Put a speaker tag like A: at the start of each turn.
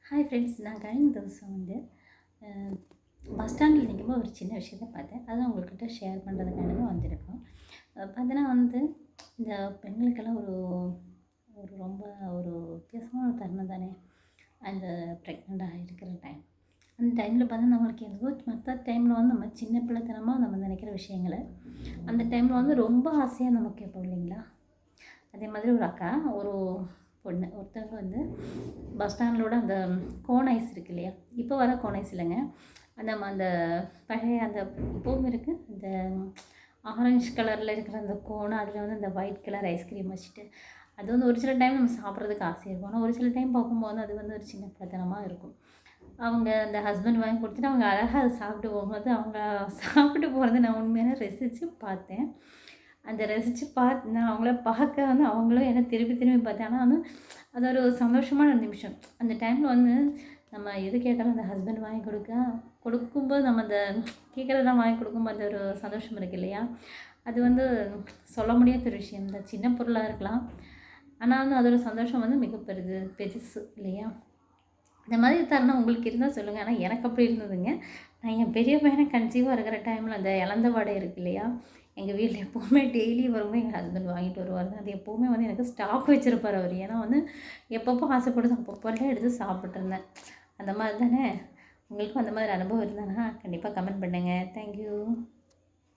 A: Hi friends, நான் കഴിഞ്ഞ தவசம் வந்து பஸ் ஸ்டாண்டில் நிக்கும்போது ஒரு சின்ன விஷயத்த பார்த்தேன். அதான் உங்கள்கிட்ட ஷேர் பண்ணுறதுக்காக தான் வந்திருக்கோம். பார்த்தீங்கன்னா வந்து இந்த பெண்களுக்கெல்லாம் ஒரு ஒரு ரொம்ப ஒரு வித்தியாசமான ஒரு தருணம் தானே! அந்த ப்ரெக்னென்ட்டாக இருக்கிற டைம். அந்த டைமில பார்த்தா நம்மளுக்கு ஏதோ மத்த டைமில வந்து நம்ம சின்ன பிள்ளைத்தனமா நம்ம நினைக்கிற விஷயங்கள, அந்த டைமில வந்து ரொம்ப ஆசையா நம்ம கேட்போம் இல்லைங்களா? அதே மாதிரி ஒரு அக்கா, ஒரு பொண்ணு ஒருத்தவங்க வந்து பஸ் ஸ்டாண்டோட அந்த கோன் ஐஸ் இருக்கு இல்லையா? இப்போ வர கோன் ஐஸ் இல்லைங்க. அந்த பழைய அந்த இப்பவும் இருக்கு. அந்த ஆரஞ்சு கலர்ல இருக்கிற அந்த கோன், அதில வந்து அந்த ஒயிட் கலர் ஐஸ்கிரீம் வச்சுட்டு, அது வந்து ஒரு சில டைம் நம்ம சாப்பிட்றதுக்கு ஆசையா இருக்கும். ஆனா, ஒரு சில டைம் பார்க்கும்போது அது வந்து ஒரு சின்ன பிள்ளைத்தனமா இருக்கும். அவங்க அந்த ஹஸ்பண்ட் வாங்கி குடுத்துட்டு, அவங்க அழகா அத சாப்பிட்டு போகும்போது, அவங்க சாப்பிட்டு போறத நான் உண்மையாலே ரசிச்சு பார்த்தேன். அந்த ரசிச்சு நான் அவங்கள பார்க்க வந்து அவங்களும் என்ன திருப்பி திரும்பி பார்த்தேன். ஆனா வந்து அது ஒரு சந்தோஷமான நிமிஷம். அந்த டைம்ல வந்து நம்ம எது கேட்டாலும் அந்த ஹஸ்பண்ட் வாங்கி கொடுக்கும்போது நம்ம அந்த கேட்குறதெல்லாம் வாங்கி கொடுக்கும்போது அந்த ஒரு சந்தோஷம் இருக்கு இல்லையா? அது வந்து சொல்ல முடியாத ஒரு விஷயம். இந்த சின்ன பொருளா இருக்கலாம். ஆனாலும் அதோட சந்தோஷம் வந்து மிக பெருசு இல்லையா? இந்த மாதிரி தருணம் உங்களுக்கு இருந்தா சொல்லுங்க. ஆனா எனக்கு அப்படி இருந்ததுங்க. நான் என் பெரிய பையன கன்சீவா இருக்கிற டைம்ல அந்த எலந்த வடை இருக்கு இல்லையா? எங்க வீட்ல எப்பவுமே டெய்லி வரும்போது எங்க ஹஸ்பண்ட் வாங்கிட்டு வருவாரு. அது எப்பவுமே வந்து எனக்கு ஸ்டாக் வச்சிருப்பாரு அவரு. ஏன்னா வந்து எப்பப்போ ஆசைப்படுதோ அப்பப்போலாம் எடுத்து சாப்பிட்டுருந்தேன். அந்த மாதிரி தானே. உங்களுக்கும் அந்த மாதிரி அனுபவம் இருந்ததுன்னா கண்டிப்பா கமெண்ட் பண்ணுங்க. Thank you.